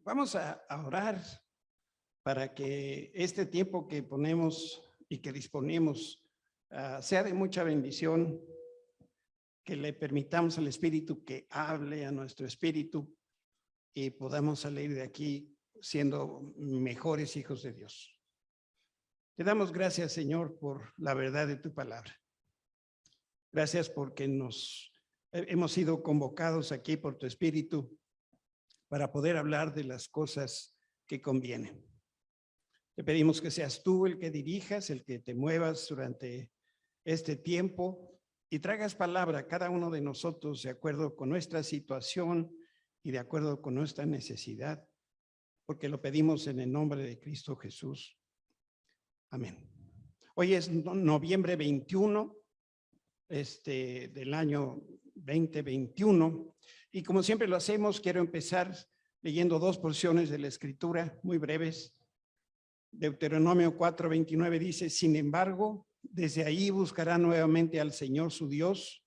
Vamos a orar para que este tiempo que ponemos y que disponemos sea de mucha bendición, que le permitamos al Espíritu que hable a nuestro espíritu y podamos salir de aquí siendo mejores hijos de Dios. Te damos gracias, Señor, por la verdad de tu palabra. Gracias porque hemos sido convocados aquí por tu Espíritu para poder hablar de las cosas que convienen. Te pedimos que seas tú el que dirijas, el que te muevas durante este tiempo y traigas palabra a cada uno de nosotros de acuerdo con nuestra situación y de acuerdo con nuestra necesidad, porque lo pedimos en el nombre de Cristo Jesús. Amén. Hoy es noviembre 21 del año 2021 y como siempre lo hacemos, quiero empezar leyendo dos porciones de la Escritura muy breves. Deuteronomio 4:29 dice: sin embargo, desde ahí buscarán nuevamente al Señor su Dios,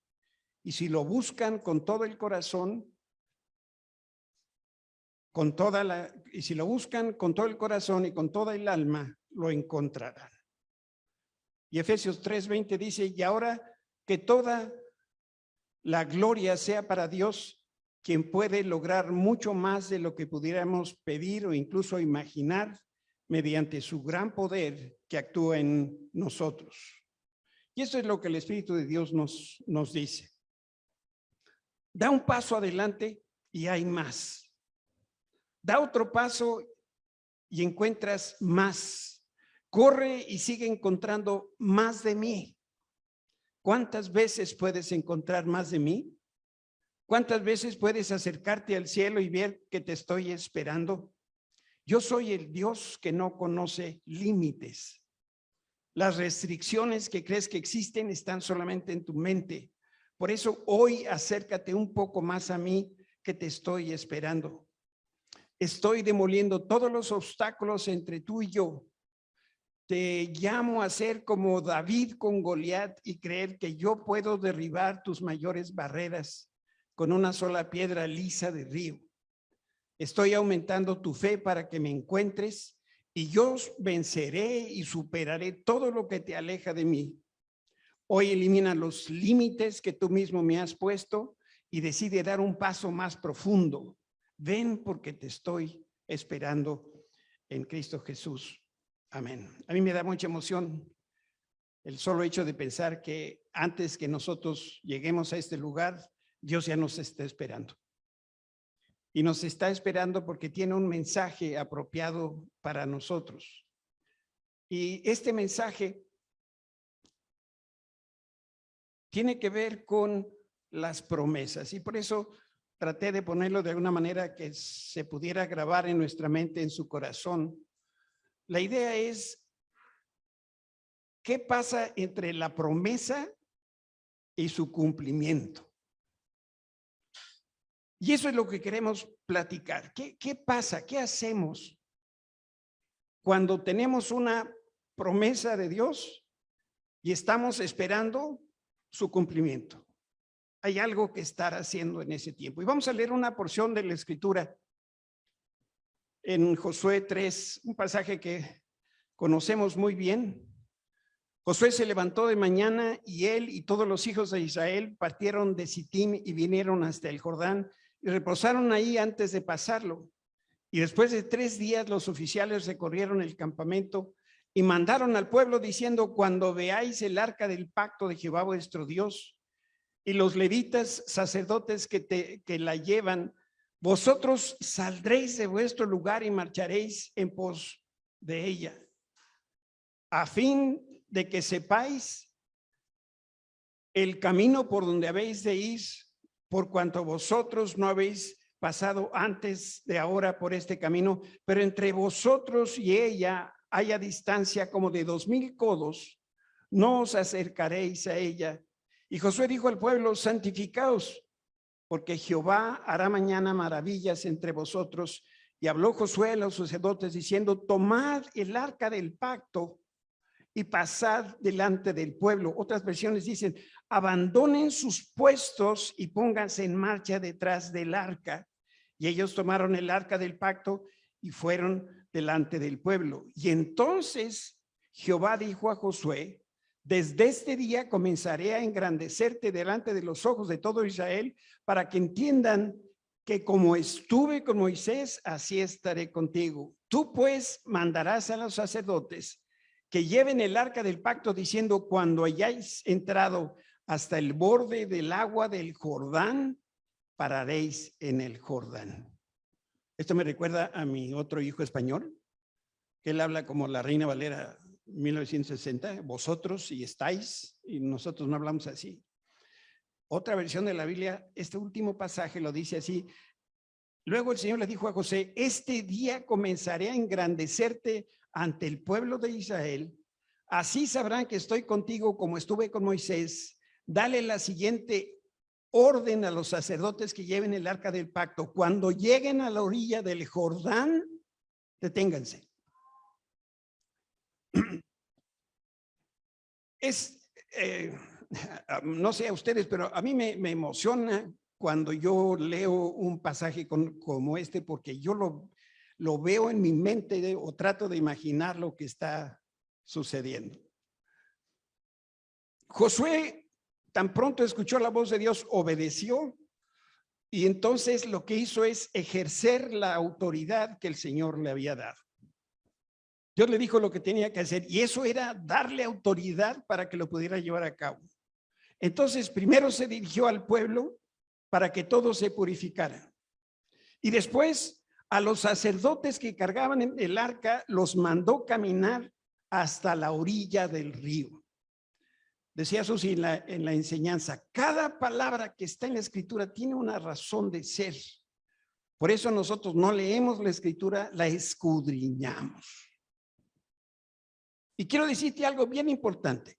y si lo buscan con todo el corazón, si lo buscan con todo el corazón y con toda el alma, lo encontrarán. Y Efesios 3:20 dice: y ahora que toda la gloria sea para Dios, quien puede lograr mucho más de lo que pudiéramos pedir o incluso imaginar, mediante su gran poder que actúa en nosotros. Y esto es lo que el Espíritu de Dios nos dice. Da un paso adelante y hay más. Da otro paso y encuentras más. Corre y sigue encontrando más de mí. ¿Cuántas veces puedes encontrar más de mí? ¿Cuántas veces puedes acercarte al cielo y ver que te estoy esperando? Yo soy el Dios que no conoce límites. Las restricciones que crees que existen están solamente en tu mente. Por eso hoy acércate un poco más a mí, que te estoy esperando. Estoy demoliendo todos los obstáculos entre tú y yo. Te llamo a ser como David con Goliat y creer que yo puedo derribar tus mayores barreras con una sola piedra lisa de río. Estoy aumentando tu fe para que me encuentres y yo venceré y superaré todo lo que te aleja de mí. Hoy elimina los límites que tú mismo me has puesto y decide dar un paso más profundo. Ven porque te estoy esperando en Cristo Jesús. Amén. A mí me da mucha emoción el solo hecho de pensar que antes que nosotros lleguemos a este lugar, Dios ya nos está esperando. Y nos está esperando porque tiene un mensaje apropiado para nosotros. Y este mensaje tiene que ver con las promesas. Y por eso traté de ponerlo de alguna manera que se pudiera grabar en nuestra mente, en su corazón. La idea es, ¿qué pasa entre la promesa y su cumplimiento? Y eso es lo que queremos platicar. ¿Qué pasa? ¿Qué hacemos cuando tenemos una promesa de Dios y estamos esperando su cumplimiento? Hay algo que estar haciendo en ese tiempo. Y vamos a leer una porción de la Escritura en Josué 3, un pasaje que conocemos muy bien. Josué se levantó de mañana y él y todos los hijos de Israel partieron de Sitim y vinieron hasta el Jordán y reposaron ahí antes de pasarlo. Y después de 3 días los oficiales recorrieron el campamento y mandaron al pueblo diciendo: cuando veáis el arca del pacto de Jehová vuestro Dios y los levitas sacerdotes que la llevan, vosotros saldréis de vuestro lugar y marcharéis en pos de ella, a fin de que sepáis el camino por donde habéis de ir, por cuanto vosotros no habéis pasado antes de ahora por este camino, pero entre vosotros y ella haya distancia como de 2000 codos, no os acercaréis a ella. Y Josué dijo al pueblo: santificaos, porque Jehová hará mañana maravillas entre vosotros. Y habló Josué a los sacerdotes diciendo: tomad el arca del pacto y pasad delante del pueblo. Otras versiones dicen: abandonen sus puestos y pónganse en marcha detrás del arca. Y ellos tomaron el arca del pacto y fueron delante del pueblo. Y entonces Jehová dijo a Josué: desde este día comenzaré a engrandecerte delante de los ojos de todo Israel, para que entiendan que como estuve con Moisés, así estaré contigo. Tú pues mandarás a los sacerdotes que lleven el arca del pacto, diciendo: cuando hayáis entrado hasta el borde del agua del Jordán, pararéis en el Jordán. Esto me recuerda a mi otro hijo español, que él habla como la Reina Valera 1960, vosotros y estáis, y nosotros no hablamos así. Otra versión de la Biblia, este último pasaje lo dice así: luego el Señor le dijo a José: este día comenzaré a engrandecerte ante el pueblo de Israel, así sabrán que estoy contigo como estuve con Moisés. Dale la siguiente orden a los sacerdotes que lleven el arca del pacto: cuando lleguen a la orilla del Jordán, deténganse. No sé a ustedes, pero a mí me emociona cuando yo leo un pasaje como este, porque yo lo veo en mi mente o trato de imaginar lo que está sucediendo. Josué, tan pronto escuchó la voz de Dios, obedeció, y entonces lo que hizo es ejercer la autoridad que el Señor le había dado. Dios le dijo lo que tenía que hacer, y eso era darle autoridad para que lo pudiera llevar a cabo. Entonces, primero se dirigió al pueblo para que todos se purificaran. Y después, a los sacerdotes que cargaban el arca, los mandó caminar hasta la orilla del río. Decía Susi en la enseñanza: cada palabra que está en la Escritura tiene una razón de ser. Por eso nosotros no leemos la Escritura, la escudriñamos. Y quiero decirte algo bien importante.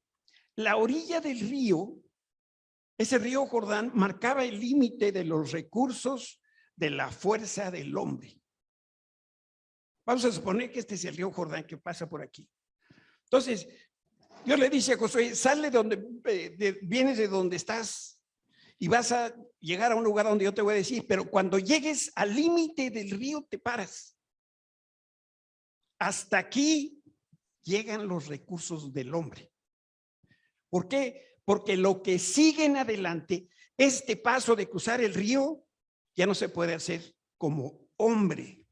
La orilla del río, ese río Jordán, marcaba el límite de los recursos de la fuerza del hombre. Vamos a suponer que este es el río Jordán que pasa por aquí. Entonces, Dios le dice a Josué: sale vienes de donde estás y vas a llegar a un lugar donde yo te voy a decir, pero cuando llegues al límite del río te paras. Hasta aquí llegan los recursos del hombre. ¿Por qué? Porque lo que sigue en adelante, este paso de cruzar el río, ya no se puede hacer como hombre.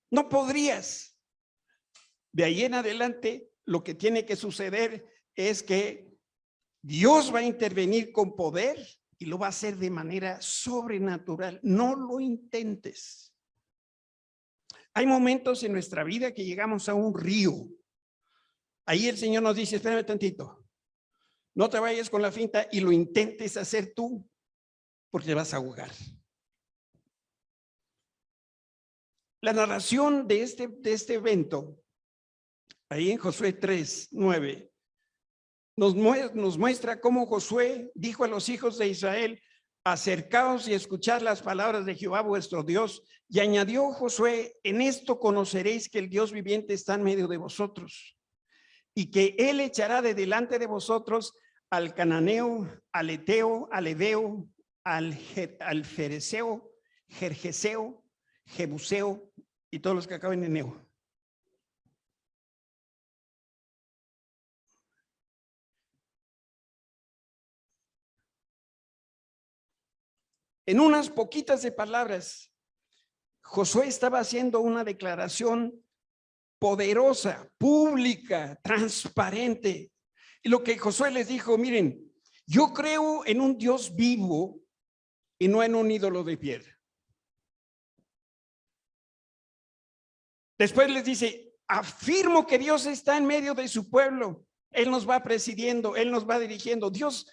No podrías. De ahí en adelante, lo que tiene que suceder es que Dios va a intervenir con poder y lo va a hacer de manera sobrenatural. No lo intentes. Hay momentos en nuestra vida que llegamos a un río. Ahí el Señor nos dice: espérame tantito, no te vayas con la finta y lo intentes hacer tú, porque te vas a ahogar. La narración de este evento, ahí en Josué 3:9, nos muestra cómo Josué dijo a los hijos de Israel: acercaos y escuchad las palabras de Jehová vuestro Dios. Y añadió Josué: en esto conoceréis que el Dios viviente está en medio de vosotros, y que él echará de delante de vosotros al cananeo, al eteo, al heveo, al fereceo, gergeseo, jebuseo y todos los que acaben en eo. En unas poquitas de palabras, Josué estaba haciendo una declaración poderosa, pública, transparente. Y lo que Josué les dijo: miren, yo creo en un Dios vivo y no en un ídolo de piedra. Después les dice: afirmo que Dios está en medio de su pueblo. Él nos va presidiendo, Él nos va dirigiendo. Dios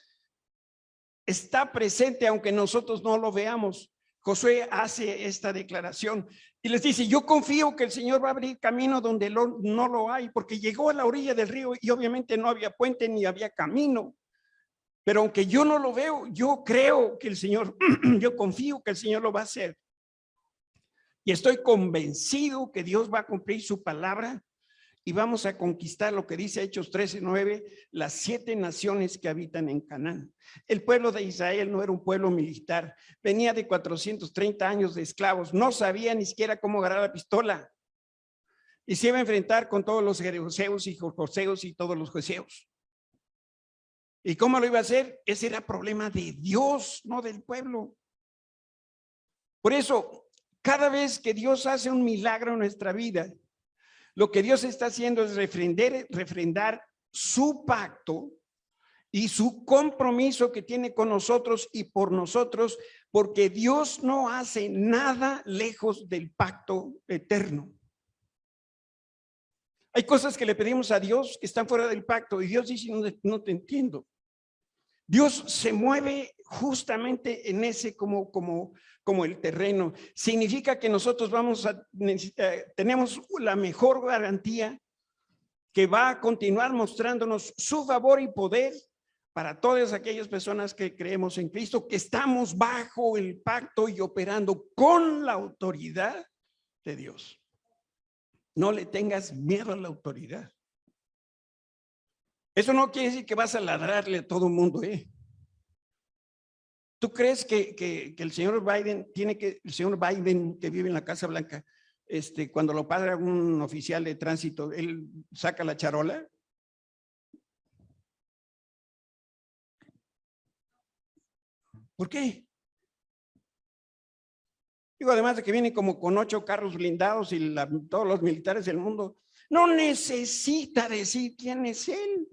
está presente aunque nosotros no lo veamos. Josué hace esta declaración y les dice: yo confío que el Señor va a abrir camino donde no lo hay, porque llegó a la orilla del río y obviamente no había puente ni había camino. Pero aunque yo no lo veo, yo creo que el Señor, yo confío que el Señor lo va a hacer. Y estoy convencido que Dios va a cumplir su palabra y vamos a conquistar lo que dice Hechos 13:9, las 7 naciones que habitan en Canaán. El pueblo de Israel no era un pueblo militar, venía de 430 años de esclavos, no sabía ni siquiera cómo agarrar la pistola y se iba a enfrentar con todos los jebuseos y jorcoseos y todos los jeseos. ¿Y cómo lo iba a hacer? Ese era problema de Dios, no del pueblo. Por eso, cada vez que Dios hace un milagro en nuestra vida, lo que Dios está haciendo es refrendar su pacto y su compromiso que tiene con nosotros y por nosotros, porque Dios no hace nada lejos del pacto eterno. Hay cosas que le pedimos a Dios que están fuera del pacto y Dios dice, no te entiendo. Dios se mueve justamente en ese como el terreno. Significa que nosotros tenemos la mejor garantía que va a continuar mostrándonos su favor y poder para todas aquellas personas que creemos en Cristo, que estamos bajo el pacto y operando con la autoridad de Dios. No le tengas miedo a la autoridad. Eso no quiere decir que vas a ladrarle a todo el mundo, ¿eh? ¿Tú crees que el señor Biden que vive en la Casa Blanca, cuando lo para un oficial de tránsito, él saca la charola? ¿Por qué? Digo, además de que viene como con 8 carros blindados y todos los militares del mundo, no necesita decir quién es él.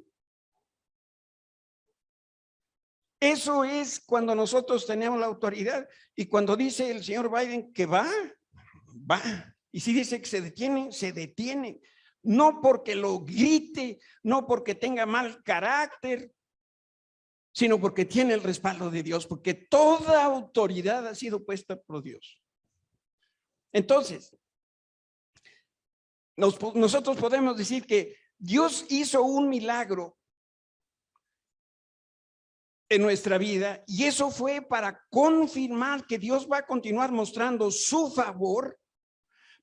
Eso es cuando nosotros tenemos la autoridad y cuando dice el señor Biden que va. Y si dice que se detiene. No porque lo grite, no porque tenga mal carácter, sino porque tiene el respaldo de Dios, porque toda autoridad ha sido puesta por Dios. Entonces, nosotros podemos decir que Dios hizo un milagro en nuestra vida y eso fue para confirmar que Dios va a continuar mostrando su favor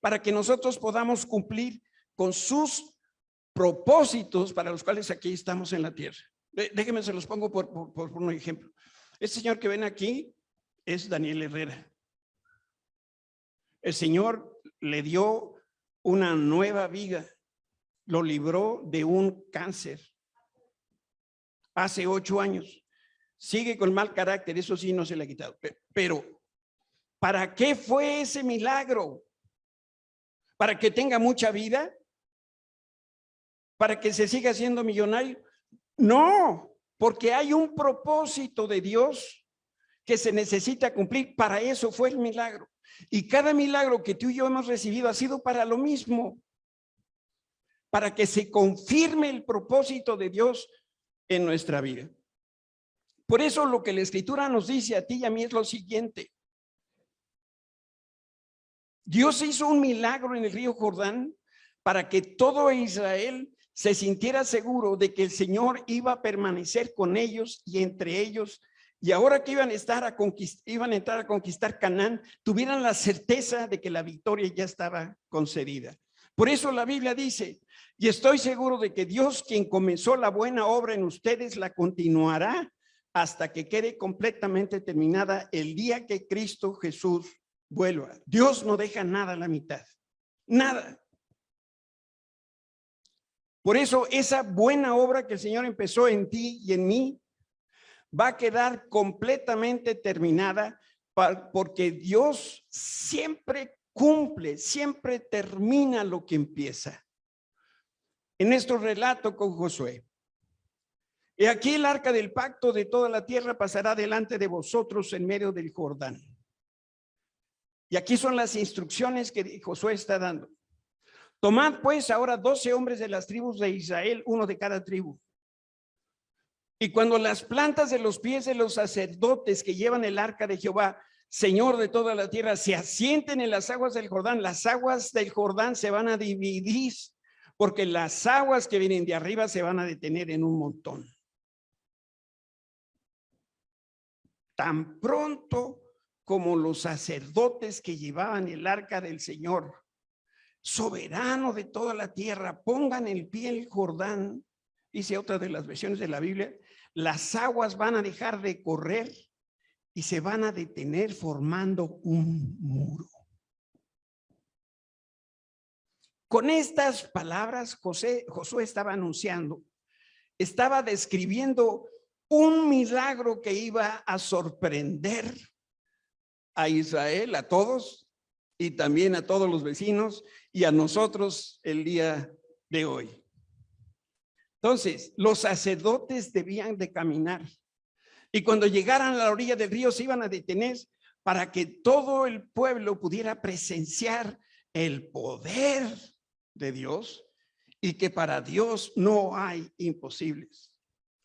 para que nosotros podamos cumplir con sus propósitos para los cuales aquí estamos en la tierra. Déjenme, se los pongo por un ejemplo. Este señor que ven aquí es Daniel Herrera. El Señor le dio una nueva vida, lo libró de un cáncer hace 8 años. Sigue con mal carácter, eso sí no se le ha quitado. Pero, ¿para qué fue ese milagro? ¿Para que tenga mucha vida? ¿Para que se siga siendo millonario? No, porque hay un propósito de Dios que se necesita cumplir. Para eso fue el milagro. Y cada milagro que tú y yo hemos recibido ha sido para lo mismo. Para que se confirme el propósito de Dios en nuestra vida. Por eso lo que la Escritura nos dice a ti y a mí es lo siguiente. Dios hizo un milagro en el río Jordán para que todo Israel se sintiera seguro de que el Señor iba a permanecer con ellos y entre ellos, y ahora que iban a entrar a conquistar Canaán, tuvieran la certeza de que la victoria ya estaba concedida. Por eso la Biblia dice, y estoy seguro de que Dios, quien comenzó la buena obra en ustedes, la continuará hasta que quede completamente terminada el día que Cristo Jesús vuelva. Dios no deja nada a la mitad, nada. Por eso esa buena obra que el Señor empezó en ti y en mí va a quedar completamente terminada porque Dios siempre cumple, siempre termina lo que empieza. En nuestro relato con Josué. Y aquí el arca del pacto de toda la tierra pasará delante de vosotros en medio del Jordán. Y aquí son las instrucciones que Josué está dando. Tomad pues ahora 12 hombres de las tribus de Israel, uno de cada tribu. Y cuando las plantas de los pies de los sacerdotes que llevan el arca de Jehová, Señor de toda la tierra, se asienten en las aguas del Jordán, las aguas del Jordán se van a dividir, porque las aguas que vienen de arriba se van a detener en un montón. Tan pronto como los sacerdotes que llevaban el arca del Señor soberano de toda la tierra, pongan el pie el Jordán, dice otra de las versiones de la Biblia, las aguas van a dejar de correr y se van a detener formando un muro. Con estas palabras, Josué estaba anunciando, estaba describiendo un milagro que iba a sorprender a Israel, a todos, y también a todos los vecinos y a nosotros el día de hoy. Entonces, los sacerdotes debían de caminar y cuando llegaran a la orilla del río se iban a detener para que todo el pueblo pudiera presenciar el poder de Dios y que para Dios no hay imposibles.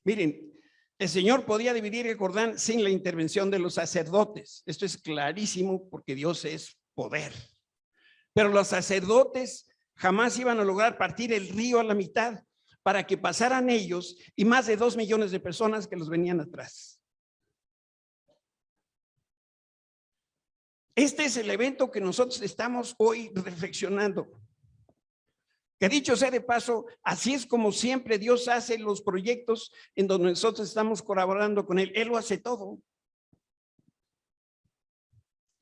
Miren, el Señor podía dividir el Jordán sin la intervención de los sacerdotes. Esto es clarísimo porque Dios es poder. Pero los sacerdotes jamás iban a lograr partir el río a la mitad para que pasaran ellos y más de 2 millones de personas que los venían atrás. Este es el evento que nosotros estamos hoy reflexionando. Que dicho sea de paso, así es como siempre Dios hace los proyectos en donde nosotros estamos colaborando con Él. Él lo hace todo.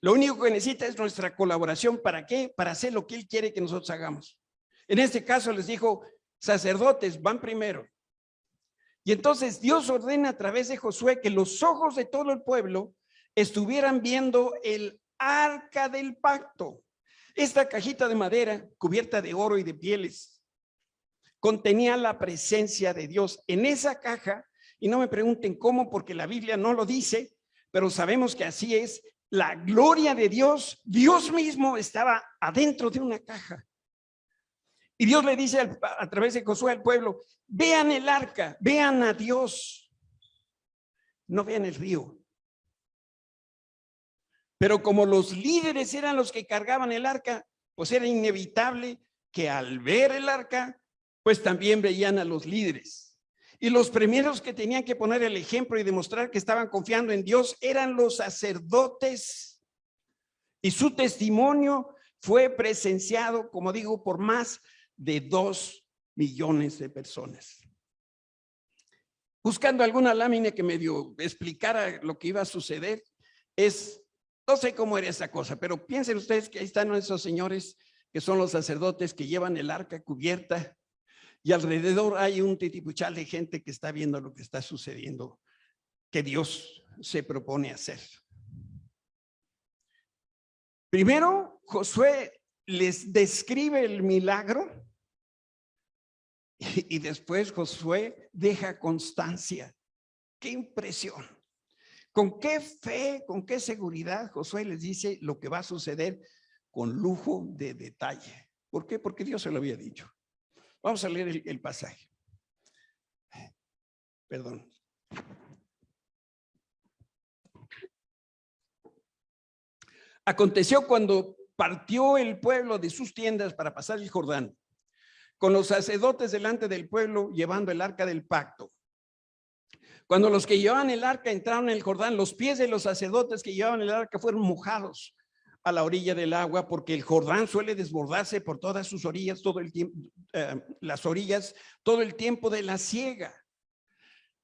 Lo único que necesita es nuestra colaboración. ¿Para qué? Para hacer lo que Él quiere que nosotros hagamos. En este caso les dijo, sacerdotes van primero. Y entonces Dios ordena a través de Josué que los ojos de todo el pueblo estuvieran viendo el arca del pacto. Esta cajita de madera cubierta de oro y de pieles contenía la presencia de Dios. En esa caja, y no me pregunten cómo porque la Biblia no lo dice, pero sabemos que así es, la gloria de Dios, Dios mismo estaba adentro de una caja. Y Dios le dice a través de Josué al pueblo, vean el arca, vean a Dios, no vean el río. Pero como los líderes eran los que cargaban el arca, pues era inevitable que al ver el arca, pues también veían a los líderes. Y los primeros que tenían que poner el ejemplo y demostrar que estaban confiando en Dios eran los sacerdotes. Y su testimonio fue presenciado, como digo, por más de 2 millones de personas. Buscando alguna lámina que medio explicara lo que iba a suceder, no sé cómo era esa cosa, pero piensen ustedes que ahí están esos señores que son los sacerdotes que llevan el arca cubierta y alrededor hay un titipuchal de gente que está viendo lo que está sucediendo, que Dios se propone hacer. Primero, Josué les describe el milagro y después Josué deja constancia. ¡Qué impresión! ¿Con qué fe, con qué seguridad Josué les dice lo que va a suceder con lujo de detalle? ¿Por qué? Porque Dios se lo había dicho. Vamos a leer el pasaje. Perdón. Aconteció cuando partió el pueblo de sus tiendas para pasar el Jordán, con los sacerdotes delante del pueblo llevando el arca del pacto. Cuando los que llevaban el arca entraron en el Jordán, los pies de los sacerdotes que llevaban el arca fueron mojados a la orilla del agua, porque el Jordán suele desbordarse por todas sus orillas, todo el tiempo, las orillas, todo el tiempo de la siega.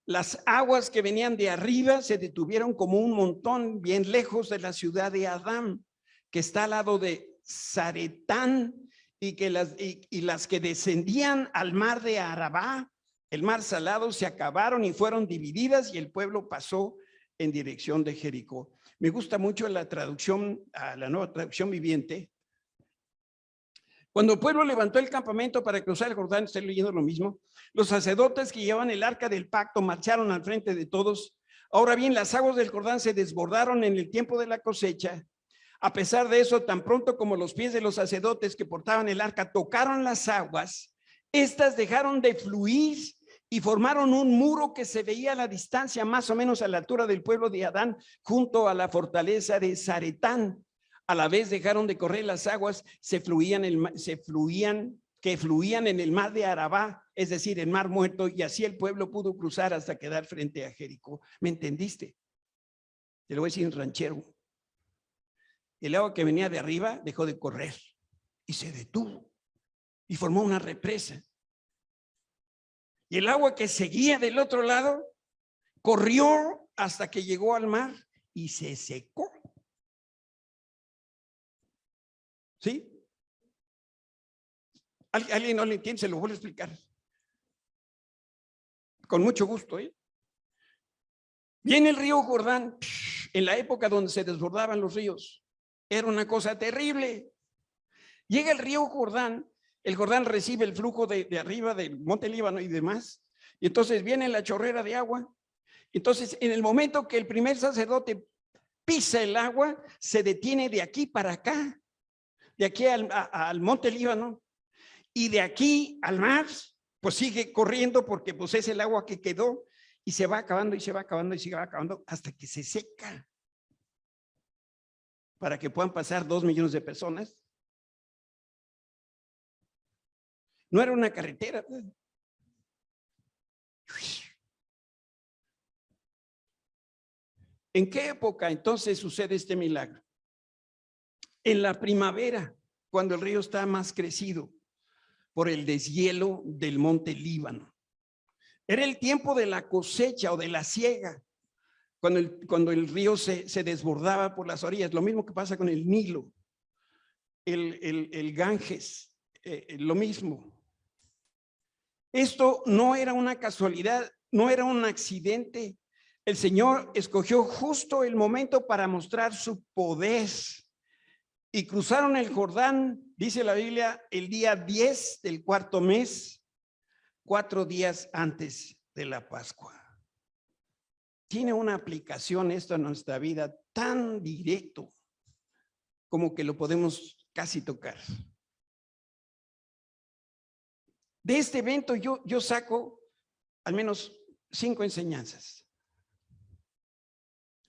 Las aguas que venían de arriba se detuvieron como un montón bien lejos de la ciudad de Adán, que está al lado de Zaretán, y las que descendían al mar de Arabá, el mar salado, se acabaron y fueron divididas y el pueblo pasó en dirección de Jericó. Me gusta mucho la traducción, la nueva traducción viviente. Cuando el pueblo levantó el campamento para cruzar el Jordán, estoy leyendo lo mismo, los sacerdotes que llevaban el arca del pacto marcharon al frente de todos. Ahora bien, las aguas del Jordán se desbordaron en el tiempo de la cosecha. A pesar de eso, tan pronto como los pies de los sacerdotes que portaban el arca tocaron las aguas, estas dejaron de fluir y formaron un muro que se veía a la distancia, más o menos a la altura del pueblo de Adán, junto a la fortaleza de Zaretán. A la vez dejaron de correr las aguas que fluían en el mar de Arabá, es decir, el mar muerto, y así el pueblo pudo cruzar hasta quedar frente a Jericó. ¿Me entendiste? Te lo voy a decir en ranchero. El agua que venía de arriba dejó de correr y se detuvo y formó una represa. Y el agua que seguía del otro lado corrió hasta que llegó al mar y se secó. ¿Sí? ¿Alguien no le entiende? Se lo vuelvo a explicar. Con mucho gusto, ¿eh? Viene el río Jordán, en la época donde se desbordaban los ríos. Era una cosa terrible. Llega el río Jordán, el Jordán recibe el flujo de arriba del monte Líbano y demás. Y entonces viene la chorrera de agua. Entonces, en el momento que el primer sacerdote pisa el agua, se detiene de aquí para acá, de aquí al monte Líbano, y de aquí al mar, pues sigue corriendo porque pues es el agua que quedó y se va acabando y se va acabando y se va acabando hasta que se seca. Para que puedan pasar 2 millones de personas. No era una carretera. ¿En qué época entonces sucede este milagro? En la primavera, cuando el río está más crecido por el deshielo del monte Líbano. Era el tiempo de la cosecha o de la siega, cuando el río se desbordaba por las orillas. Lo mismo que pasa con el Nilo, el Ganges, lo mismo. Esto no era una casualidad, no era un accidente. El Señor escogió justo el momento para mostrar su poder. Y cruzaron el Jordán, dice la Biblia, el día 10 del cuarto mes, 4 días antes de la Pascua. Tiene una aplicación esto en nuestra vida tan directo como que lo podemos casi tocar. De este evento yo saco al menos 5 enseñanzas.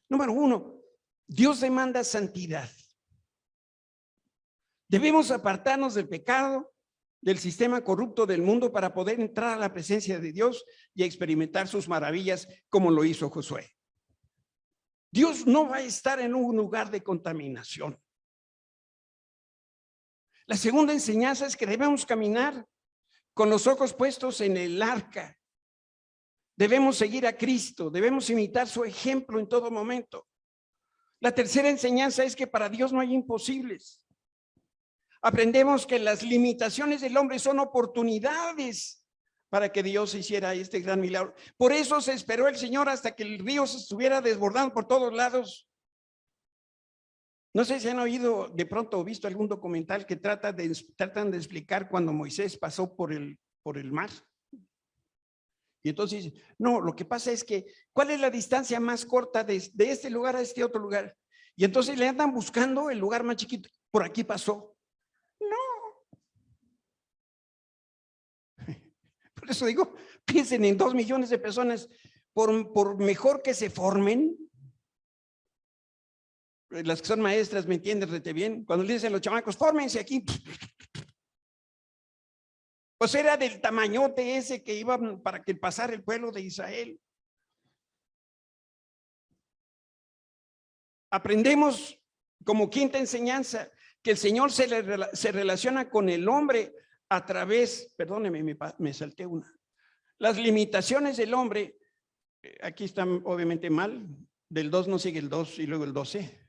Número 1, Dios demanda santidad. Debemos apartarnos del pecado, del sistema corrupto del mundo para poder entrar a la presencia de Dios y experimentar sus maravillas como lo hizo Josué. Dios no va a estar en un lugar de contaminación. La segunda enseñanza es que debemos caminar con los ojos puestos en el arca. Debemos seguir a Cristo, debemos imitar su ejemplo en todo momento. La tercera enseñanza es que para Dios no hay imposibles. Aprendemos que las limitaciones del hombre son oportunidades para que Dios hiciera este gran milagro. Por eso se esperó el Señor hasta que el río se estuviera desbordando por todos lados. No sé si han oído de pronto o visto algún documental que tratan de explicar cuando Moisés pasó por el mar. Y entonces, no, lo que pasa es que, ¿cuál es la distancia más corta de este lugar a este otro lugar? Y entonces le andan buscando el lugar más chiquito. Por aquí pasó. No. Por eso digo, piensen en 2 millones de personas, por mejor que se formen. Las que son maestras me entienden rete bien. Cuando le dicen a los chamacos, fórmense aquí. Pues era del tamañote ese que iban para que pasara el pueblo de Israel. Aprendemos como quinta enseñanza que el Señor se relaciona con el hombre a través, perdóneme, me salté una. Las limitaciones del hombre, aquí están obviamente mal, del 2 no sigue el 2 y luego el 12.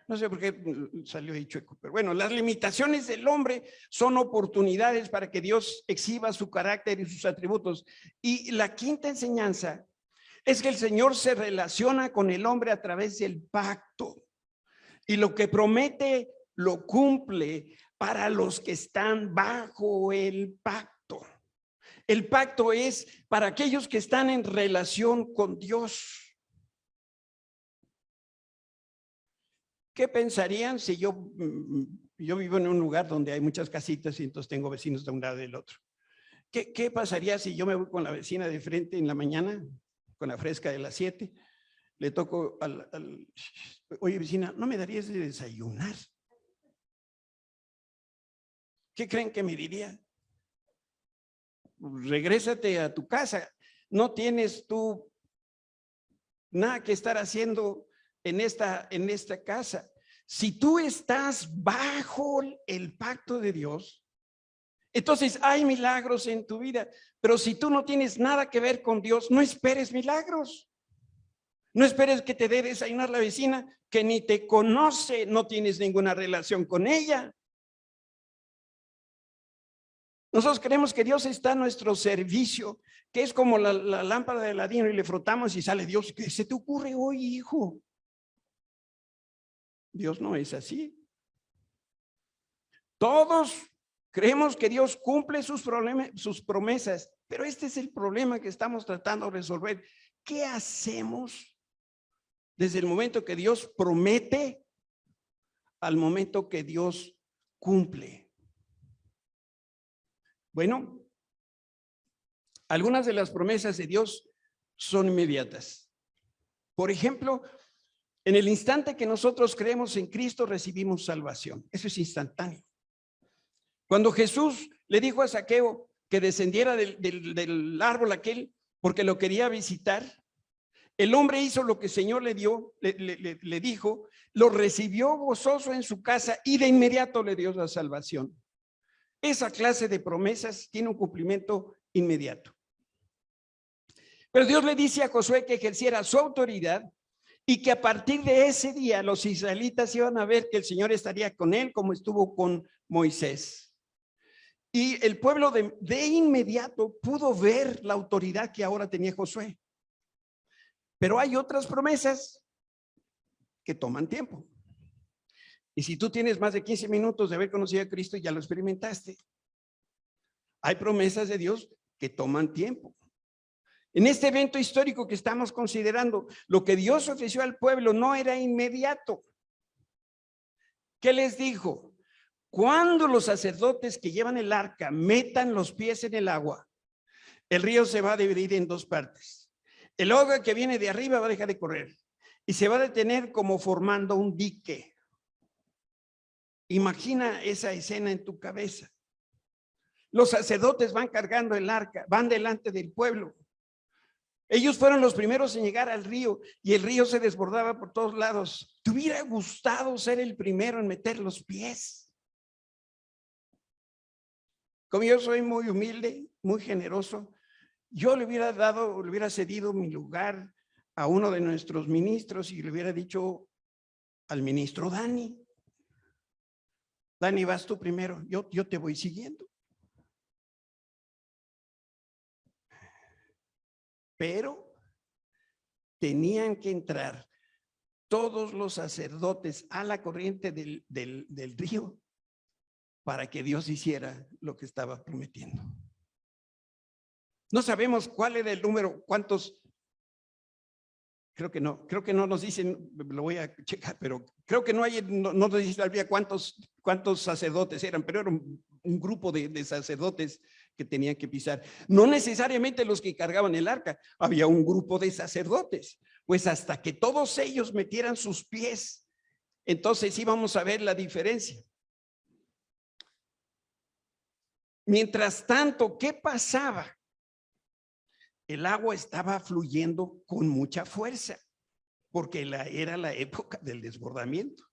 No sé por qué salió ahí chueco, pero bueno, las limitaciones del hombre son oportunidades para que Dios exhiba su carácter y sus atributos. Y la quinta enseñanza es que el Señor se relaciona con el hombre a través del pacto. Y lo que promete lo cumple para los que están bajo el pacto. El pacto es para aquellos que están en relación con Dios. ¿Qué pensarían si yo vivo en un lugar donde hay muchas casitas y entonces tengo vecinos de un lado y del otro? ¿Qué pasaría si yo me voy con la vecina de frente en la mañana, con la fresca de las 7? Le toco oye vecina, ¿no me darías de desayunar? ¿Qué creen que me diría? Regrésate a tu casa. No tienes tú nada que estar haciendo en esta casa. Si tú estás bajo el pacto de Dios, entonces hay milagros en tu vida. Pero si tú no tienes nada que ver con Dios, no esperes milagros. No esperes que te dé desayunar la vecina que ni te conoce, no tienes ninguna relación con ella. Nosotros creemos que Dios está a nuestro servicio, que es como la lámpara de Aladino y le frotamos y sale Dios. ¿Qué se te ocurre hoy, hijo? Dios no es así. Todos creemos que Dios cumple sus promesas, pero este es el problema que estamos tratando de resolver. ¿Qué hacemos desde el momento que Dios promete al momento que Dios cumple? Bueno, algunas de las promesas de Dios son inmediatas. Por ejemplo, en el instante que nosotros creemos en Cristo, recibimos salvación. Eso es instantáneo. Cuando Jesús le dijo a Zaqueo que descendiera del árbol aquel porque lo quería visitar, el hombre hizo lo que el Señor le dijo, lo recibió gozoso en su casa y de inmediato le dio la salvación. Esa clase de promesas tiene un cumplimiento inmediato. Pero Dios le dice a Josué que ejerciera su autoridad y que a partir de ese día los israelitas iban a ver que el Señor estaría con él como estuvo con Moisés. Y el pueblo de inmediato pudo ver la autoridad que ahora tenía Josué. Pero hay otras promesas que toman tiempo. Y si tú tienes más de 15 minutos de haber conocido a Cristo, ya lo experimentaste. Hay promesas de Dios que toman tiempo. En este evento histórico que estamos considerando, lo que Dios ofreció al pueblo no era inmediato. ¿Qué les dijo? Cuando los sacerdotes que llevan el arca metan los pies en el agua, el río se va a dividir en dos partes. El agua que viene de arriba va a dejar de correr y se va a detener como formando un dique. Imagina esa escena en tu cabeza. Los sacerdotes van cargando el arca, van delante del pueblo. Ellos fueron los primeros en llegar al río y el río se desbordaba por todos lados. ¿Te hubiera gustado ser el primero en meter los pies? Como yo soy muy humilde, muy generoso, yo le hubiera cedido mi lugar a uno de nuestros ministros y le hubiera dicho al ministro Dani, Dani, vas tú primero, yo te voy siguiendo. Pero tenían que entrar todos los sacerdotes a la corriente del río para que Dios hiciera lo que estaba prometiendo. No sabemos cuál era el número, cuántos, creo que no nos dicen, lo voy a checar, pero creo que no nos dice todavía cuántos sacerdotes eran, pero era un grupo de sacerdotes que tenían que pisar. No necesariamente los que cargaban el arca, había un grupo de sacerdotes, pues hasta que todos ellos metieran sus pies, entonces íbamos a ver la diferencia. Mientras tanto, ¿qué pasaba? El agua estaba fluyendo con mucha fuerza, porque era la época del desbordamiento.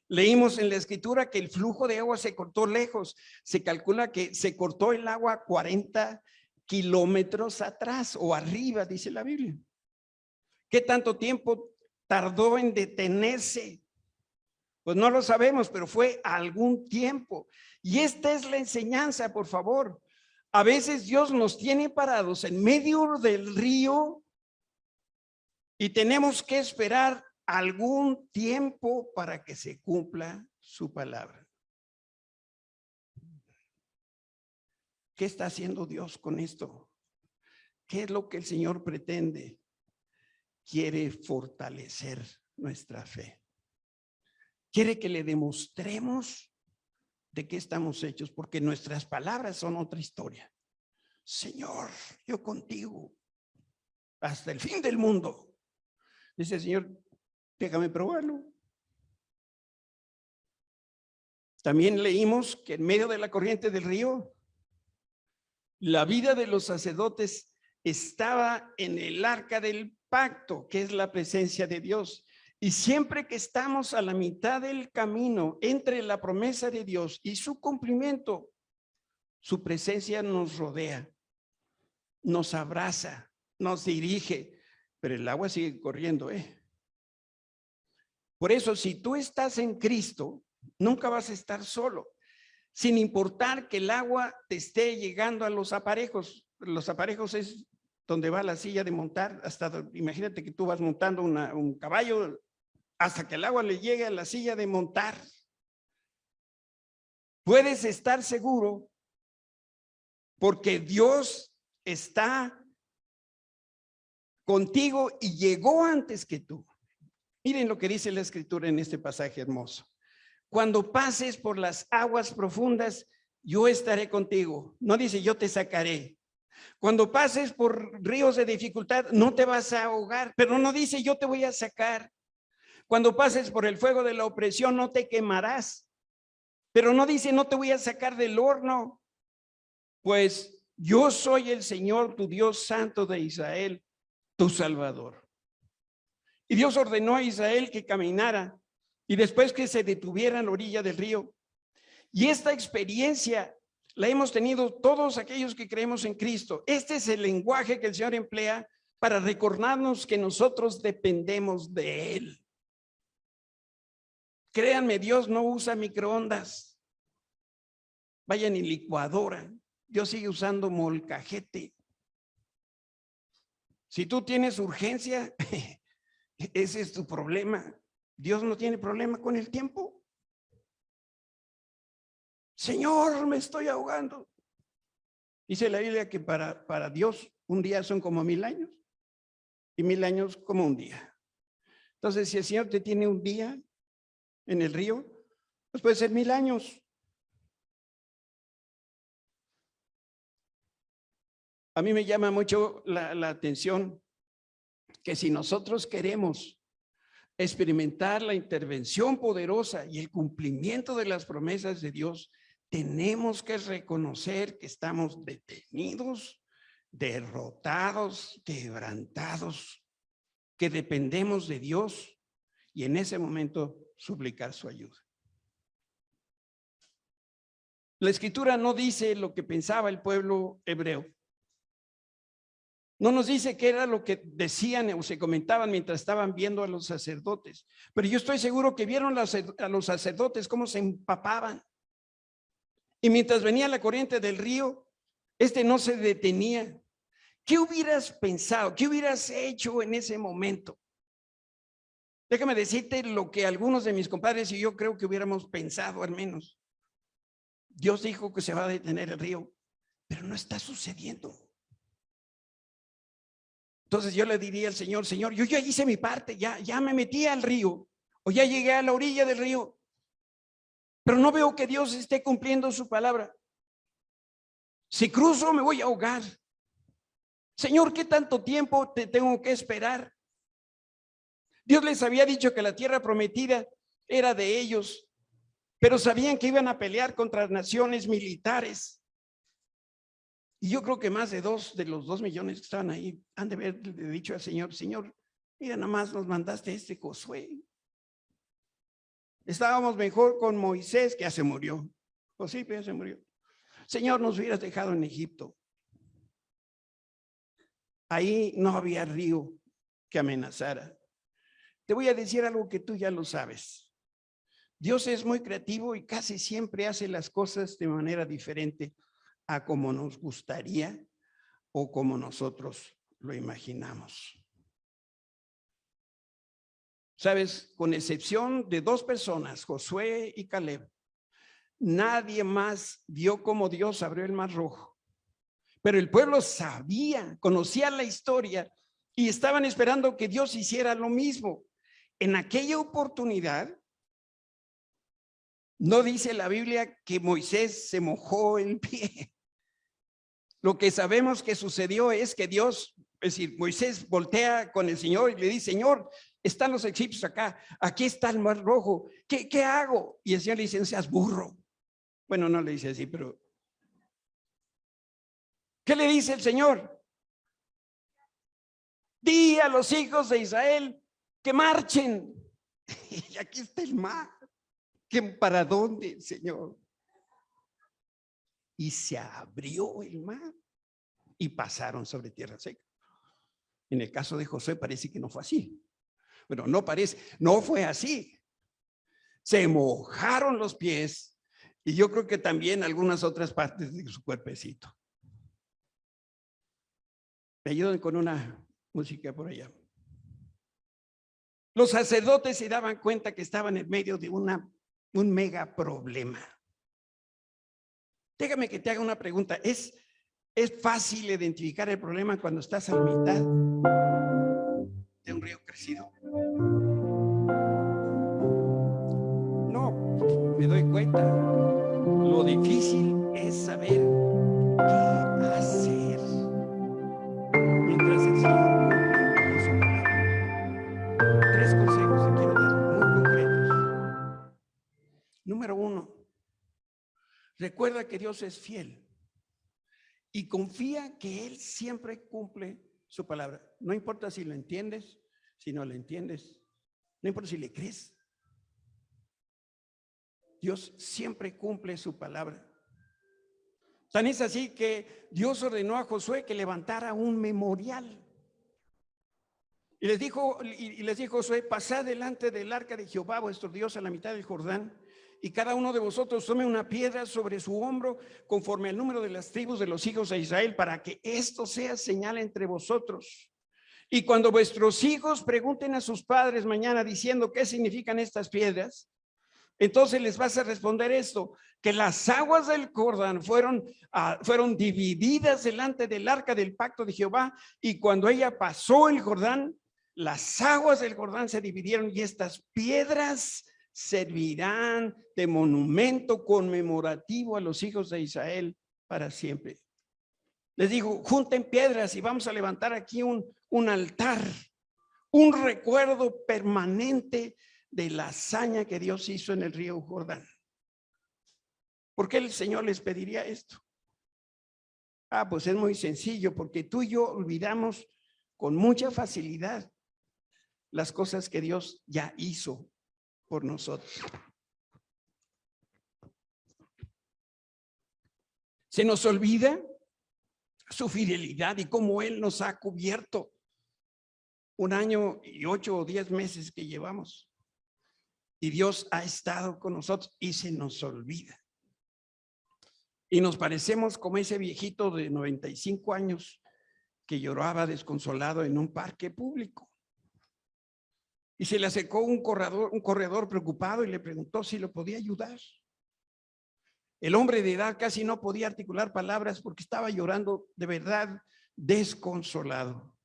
Leímos en la escritura que el flujo de agua se cortó lejos. Se calcula que se cortó el agua 40 kilómetros atrás o arriba, dice la Biblia. ¿Qué tanto tiempo tardó en detenerse? Pues no lo sabemos, pero fue algún tiempo. Y esta es la enseñanza, por favor. A veces Dios nos tiene parados en medio del río y tenemos que esperar algún tiempo para que se cumpla su palabra. ¿Qué está haciendo Dios con esto? ¿Qué es lo que el Señor pretende? Quiere fortalecer nuestra fe. Quiere que le demostremos de qué estamos hechos, porque nuestras palabras son otra historia. Señor, yo contigo hasta el fin del mundo. Dice el Señor, déjame probarlo. También leímos que en medio de la corriente del río, la vida de los sacerdotes estaba en el arca del pacto, que es la presencia de Dios. Y siempre que estamos a la mitad del camino entre la promesa de Dios y su cumplimiento, su presencia nos rodea, nos abraza, nos dirige, pero el agua sigue corriendo, Por eso, si tú estás en Cristo, nunca vas a estar solo, sin importar que el agua te esté llegando a los aparejos. Los aparejos es donde va la silla de montar, imagínate que tú vas montando un caballo hasta que el agua le llegue a la silla de montar. Puedes estar seguro porque Dios está contigo y llegó antes que tú. Miren lo que dice la Escritura en este pasaje hermoso. Cuando pases por las aguas profundas, yo estaré contigo. No dice yo te sacaré. Cuando pases por ríos de dificultad, no te vas a ahogar, pero no dice yo te voy a sacar. Cuando pases por el fuego de la opresión, no te quemarás, pero no dice no te voy a sacar del horno, pues yo soy el Señor, tu Dios santo de Israel, tu Salvador. Y Dios ordenó a Israel que caminara y después que se detuviera en la orilla del río. Y esta experiencia la hemos tenido todos aquellos que creemos en Cristo. Este es el lenguaje que el Señor emplea para recordarnos que nosotros dependemos de Él. Créanme, Dios no usa microondas. Vaya ni licuadora. Dios sigue usando molcajete. Si tú tienes urgencia, ese es tu problema. Dios no tiene problema con el tiempo. Señor, me estoy ahogando. Dice la Biblia que para Dios un día son como 1000 años y 1000 años como un día. Entonces, si el Señor te tiene un día en el río, pues puede ser 1000 años. A mí me llama mucho la atención que si nosotros queremos experimentar la intervención poderosa y el cumplimiento de las promesas de Dios, tenemos que reconocer que estamos detenidos, derrotados, quebrantados, que dependemos de Dios y en ese momento suplicar su ayuda. La Escritura no dice lo que pensaba el pueblo hebreo. No nos dice qué era lo que decían o se comentaban mientras estaban viendo a los sacerdotes. Pero yo estoy seguro que vieron a los sacerdotes cómo se empapaban. Y mientras venía la corriente del río, no se detenía. ¿Qué hubieras pensado? ¿Qué hubieras hecho en ese momento? Déjame decirte lo que algunos de mis compadres y yo creo que hubiéramos pensado al menos. Dios dijo que se va a detener el río, pero no está sucediendo. Entonces yo le diría al Señor, Señor, yo ya hice mi parte, ya me metí al río o ya llegué a la orilla del río, pero no veo que Dios esté cumpliendo su palabra. Si cruzo me voy a ahogar. Señor, ¿qué tanto tiempo te tengo que esperar? Dios les había dicho que la tierra prometida era de ellos, pero sabían que iban a pelear contra naciones militares. Y yo creo que más de los 2 millones que estaban ahí han de haber dicho al Señor, Señor, mira, nada más nos mandaste Josué. Estábamos mejor con Moisés, que ya se murió. Pues sí, ya se murió. Señor, nos hubieras dejado en Egipto. Ahí no había río que amenazara. Te voy a decir algo que tú ya lo sabes. Dios es muy creativo y casi siempre hace las cosas de manera diferente a como nos gustaría o como nosotros lo imaginamos. Sabes, con excepción de 2 personas, Josué y Caleb, nadie más vio cómo Dios abrió el Mar Rojo. Pero el pueblo sabía, conocía la historia y estaban esperando que Dios hiciera lo mismo. En aquella oportunidad, no dice la Biblia que Moisés se mojó el pie. Lo que sabemos que sucedió es que Dios, es decir, Moisés voltea con el Señor y le dice, Señor, están los egipcios acá, aquí está el Mar Rojo, ¿qué hago? Y el Señor le dice, no seas burro. Bueno, no le dice así, pero ¿qué le dice el Señor? Di a los hijos de Israel que marchen. Y aquí está el mar. ¿Para dónde, Señor? Y se abrió el mar y pasaron sobre tierra seca. En el caso de Josué parece que no fue así. Pero no parece, no fue así. Se mojaron los pies y yo creo que también algunas otras partes de su cuerpecito. Me ayudan con una música por allá. Los sacerdotes se daban cuenta que estaban en medio de un mega problema. Déjame que te haga una pregunta. ¿Es fácil identificar el problema cuando estás a la mitad de un río crecido? No, me doy cuenta. Lo difícil es saber qué hacer mientras el Señor cumple su palabra. 3 consejos que quiero dar muy concretos. Número 1, recuerda que Dios es fiel y confía que Él siempre cumple su palabra. No importa si lo entiendes, si no lo entiendes, no importa si le crees. Dios siempre cumple su palabra. Tan es así que Dios ordenó a Josué que levantara un memorial. Y les dijo Josué: pasad delante del arca de Jehová vuestro Dios a la mitad del Jordán, y cada uno de vosotros tome una piedra sobre su hombro conforme al número de las tribus de los hijos de Israel, para que esto sea señal entre vosotros. Y cuando vuestros hijos pregunten a sus padres mañana diciendo qué significan estas piedras, entonces les vas a responder esto: que las aguas del Jordán fueron divididas delante del arca del pacto de Jehová, y cuando ella pasó el Jordán, las aguas del Jordán se dividieron, y estas piedras servirán de monumento conmemorativo a los hijos de Israel para siempre. Les digo: junten piedras y vamos a levantar aquí un altar, un recuerdo permanente de la hazaña que Dios hizo en el río Jordán. ¿Por qué el Señor les pediría esto? Pues es muy sencillo, porque tú y yo olvidamos con mucha facilidad las cosas que Dios ya hizo por nosotros. Se nos olvida su fidelidad y cómo Él nos ha cubierto 1 año y 8 o 10 meses que llevamos. Y Dios ha estado con nosotros y se nos olvida. Y nos parecemos como ese viejito de 95 años que lloraba desconsolado en un parque público. Y se le acercó un corredor preocupado y le preguntó si lo podía ayudar. El hombre de edad casi no podía articular palabras porque estaba llorando de verdad desconsolado.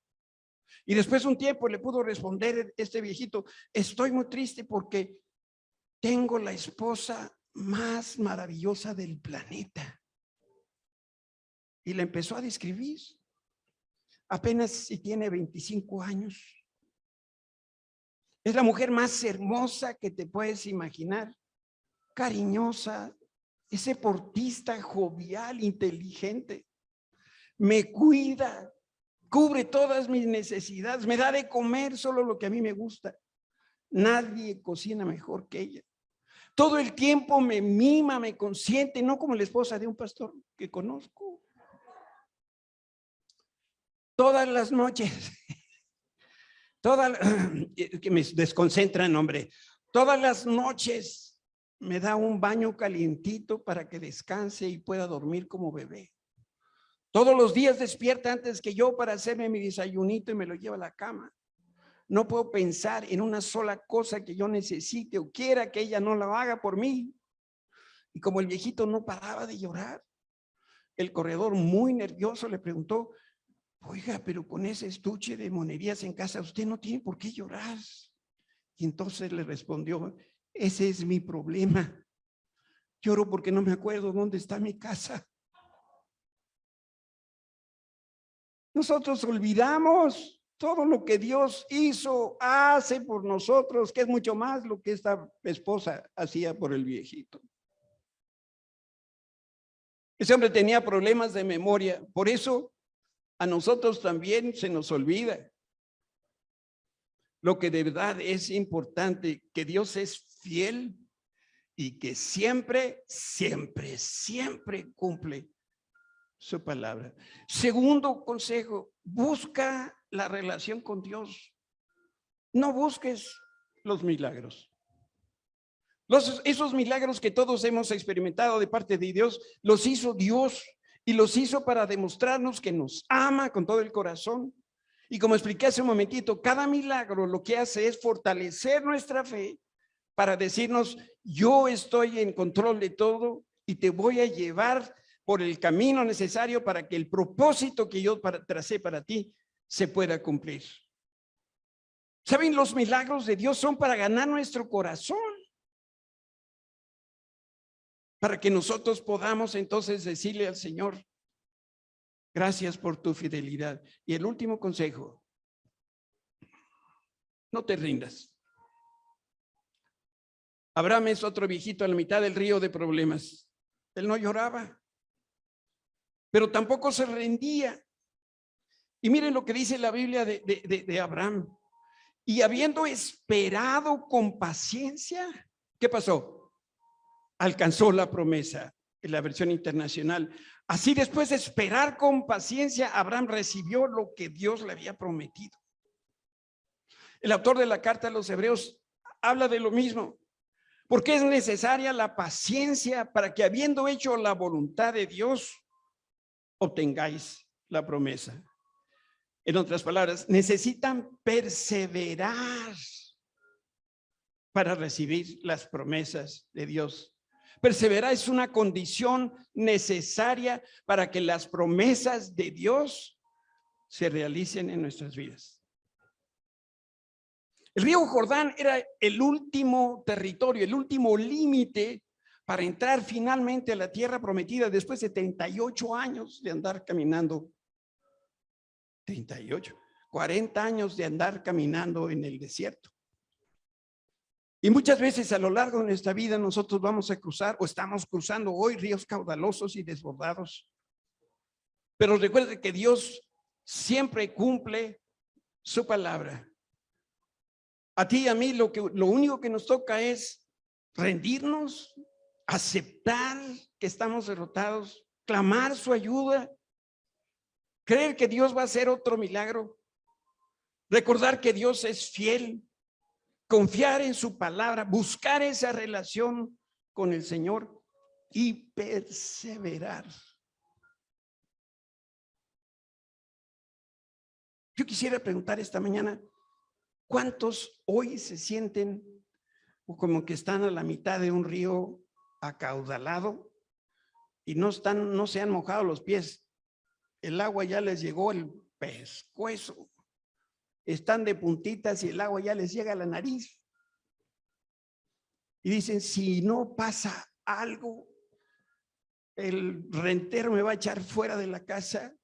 Y después de un tiempo le pudo responder este viejito: estoy muy triste porque tengo la esposa más maravillosa del planeta. Y le empezó a describir. Apenas si tiene 25 años. Es la mujer más hermosa que te puedes imaginar. Cariñosa, es deportista, jovial, inteligente. Me cuida, cubre todas mis necesidades, me da de comer solo lo que a mí me gusta. Nadie cocina mejor que ella. Todo el tiempo me mima, me consiente, no como la esposa de un pastor que conozco. Todas las noches, que me desconcentran, hombre. Todas las noches me da un baño calientito para que descanse y pueda dormir como bebé. Todos los días despierta antes que yo para hacerme mi desayunito y me lo lleva a la cama. No puedo pensar en una sola cosa que yo necesite o quiera que ella no la haga por mí. Y como el viejito no paraba de llorar, el corredor, muy nervioso, le preguntó: oiga, pero con ese estuche de monerías en casa, usted no tiene por qué llorar. Y entonces le respondió: ese es mi problema. Lloro porque no me acuerdo dónde está mi casa. Nosotros olvidamos todo lo que Dios hizo, hace por nosotros, que es mucho más lo que esta esposa hacía por el viejito. Ese hombre tenía problemas de memoria, por eso a nosotros también se nos olvida. lo que de verdad es importante, que Dios es fiel y que siempre, siempre, siempre cumple su palabra. Segundo consejo, busca la relación con Dios. No busques los milagros. Esos milagros que todos hemos experimentado de parte de Dios, los hizo Dios y los hizo para demostrarnos que nos ama con todo el corazón. Y como expliqué hace un momentito, cada milagro lo que hace es fortalecer nuestra fe para decirnos, yo estoy en control de todo y te voy a llevar por el camino necesario para que el propósito que yo tracé para ti se pueda cumplir. ¿Saben? Los milagros de Dios son para ganar nuestro corazón, para que nosotros podamos entonces decirle al Señor, gracias por tu fidelidad. Y el último consejo, no te rindas. Abraham es otro viejito a la mitad del río de problemas. Él no lloraba, pero tampoco se rendía. Y miren lo que dice la Biblia de Abraham. Y habiendo esperado con paciencia, ¿qué pasó? Alcanzó la promesa, en la versión internacional. Así, después de esperar con paciencia, Abraham recibió lo que Dios le había prometido. El autor de la carta a los Hebreos habla de lo mismo, porque es necesaria la paciencia para que, habiendo hecho la voluntad de Dios, obtengáis la promesa. En otras palabras, necesitan perseverar para recibir las promesas de Dios. Perseverar es una condición necesaria para que las promesas de Dios se realicen en nuestras vidas. El río Jordán era el último territorio, el último límite para entrar finalmente a la tierra prometida después de 38 años de andar caminando. 40 años de andar caminando en el desierto. Y muchas veces a lo largo de nuestra vida nosotros vamos a cruzar o estamos cruzando hoy ríos caudalosos y desbordados. Pero recuerde que Dios siempre cumple su palabra. A ti y a mí lo único que nos toca es rendirnos, aceptar que estamos derrotados, clamar su ayuda, creer que Dios va a hacer otro milagro, recordar que Dios es fiel, confiar en su palabra, buscar esa relación con el Señor y perseverar. Yo quisiera preguntar esta mañana, ¿cuántos hoy se sienten como que están a la mitad de un río acaudalado y no se han mojado los pies? El agua ya les llegó el pescuezo. Están de puntitas y el agua ya les llega a la nariz. Y dicen, si no pasa algo, el rentero me va a echar fuera de la casa.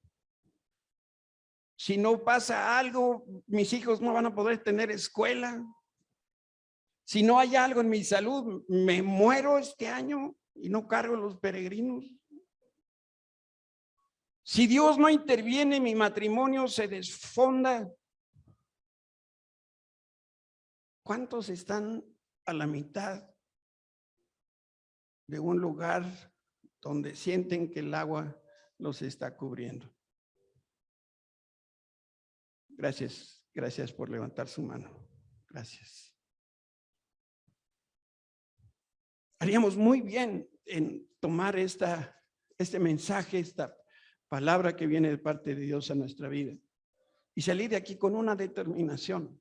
Si no pasa algo, mis hijos no van a poder tener escuela. Si no hay algo en mi salud, me muero este año y no cargo los peregrinos. Si Dios no interviene, mi matrimonio se desfonda. ¿Cuántos están a la mitad de un lugar donde sienten que el agua los está cubriendo? Gracias, gracias por levantar su mano. Gracias. Haríamos muy bien en tomar este mensaje, esta palabra que viene de parte de Dios a nuestra vida y salir de aquí con una determinación.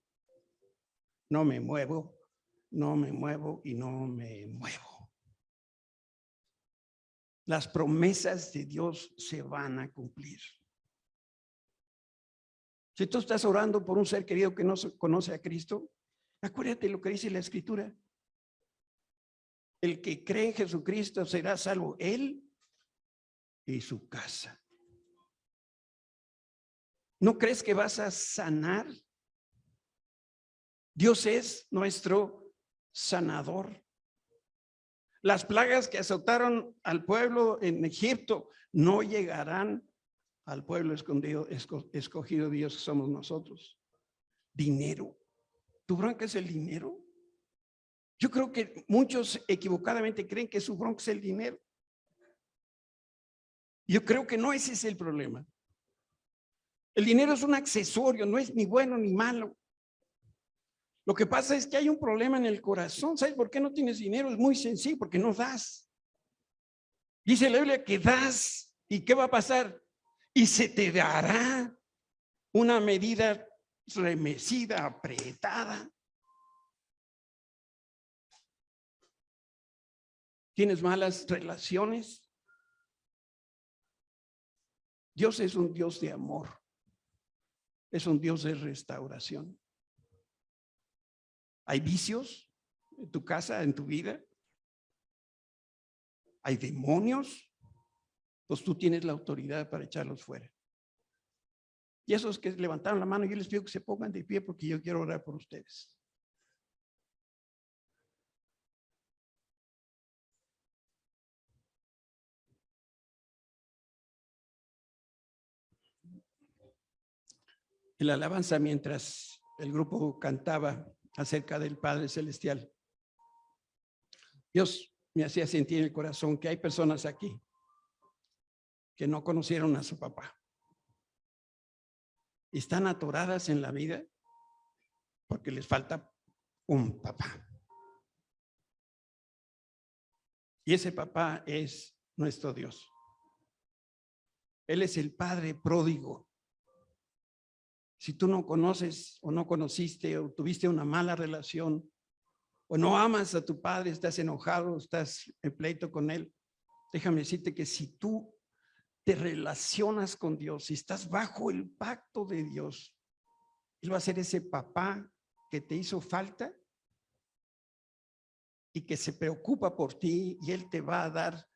No me muevo, no me muevo y no me muevo. Las promesas de Dios se van a cumplir. Si tú estás orando por un ser querido que no conoce a Cristo, acuérdate lo que dice la Escritura. El que cree en Jesucristo será salvo, él y su casa. ¿No crees que vas a sanar? Dios es nuestro sanador. Las plagas que azotaron al pueblo en Egipto no llegarán al pueblo escogido de Dios que somos nosotros. Dinero, ¿Tu bronca es el dinero? Yo creo que muchos equivocadamente creen que su bronca es el dinero. Yo creo que no, ese es el problema. El dinero es un accesorio, no es ni bueno ni malo. Lo que pasa es que hay un problema en el corazón. ¿Sabes por qué no tienes dinero? Es muy sencillo, porque no das. Dice la Biblia que das. ¿Y qué va a pasar? Y se te dará una medida remecida, apretada. ¿Tienes malas relaciones? Dios es un Dios de amor. Es un Dios de restauración. ¿Hay vicios en tu casa, en tu vida? ¿Hay demonios? Pues tú tienes la autoridad para echarlos fuera. Y esos que levantaron la mano, yo les pido que se pongan de pie porque yo quiero orar por ustedes. En la alabanza, mientras el grupo cantaba acerca del Padre Celestial, Dios me hacía sentir en el corazón que hay personas aquí que no conocieron a su papá. Están atoradas en la vida porque les falta un papá. Y ese papá es nuestro Dios. Él es el Padre pródigo. Si tú no conoces o no conociste o tuviste una mala relación o no amas a tu padre, estás enojado, estás en pleito con él, déjame decirte que si tú te relacionas con Dios, si estás bajo el pacto de Dios, Él va a ser ese papá que te hizo falta y que se preocupa por ti, y Él te va a dar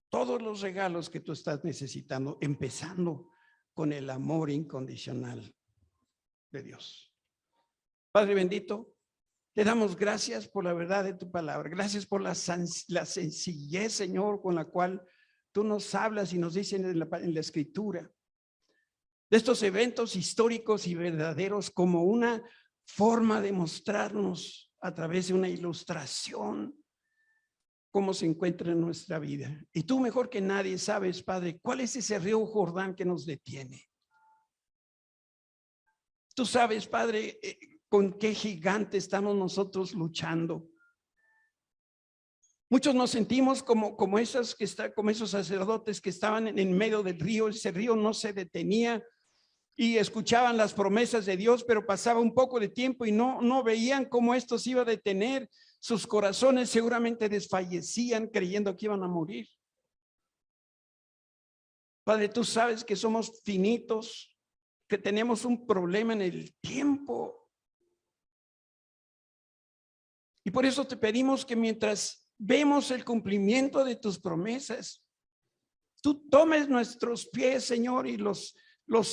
todos los regalos que tú estás necesitando, empezando con el amor incondicional de Dios. Padre bendito, te damos gracias por la verdad de tu palabra. Gracias por la sencillez, Señor, con la cual tú nos hablas y nos dices en la Escritura de estos eventos históricos y verdaderos como una forma de mostrarnos a través de una ilustración cómo se encuentra en nuestra vida. Y tú mejor que nadie sabes, Padre, cuál es ese río Jordán que nos detiene. Tú sabes, Padre, con qué gigante estamos nosotros luchando. Muchos nos sentimos como esos sacerdotes que estaban en medio del río. Ese río no se detenía y escuchaban las promesas de Dios, pero pasaba un poco de tiempo y no veían cómo esto se iba a detener. Sus corazones seguramente desfallecían creyendo que iban a morir. Padre, tú sabes que somos finitos, que tenemos un problema en el tiempo. Y por eso te pedimos que mientras vemos el cumplimiento de tus promesas, tú tomes nuestros pies, Señor, y los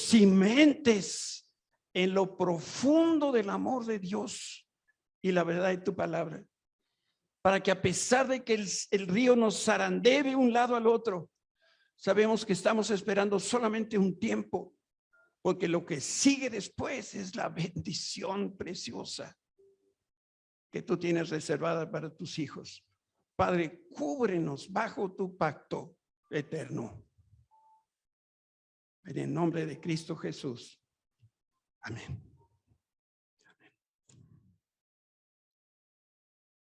cimentes en lo profundo del amor de Dios y la verdad de tu palabra, para que a pesar de que el río nos zarandee de un lado al otro, sabemos que estamos esperando solamente un tiempo, porque lo que sigue después es la bendición preciosa que tú tienes reservada para tus hijos. Padre, cúbrenos bajo tu pacto eterno. En el nombre de Cristo Jesús. Amén.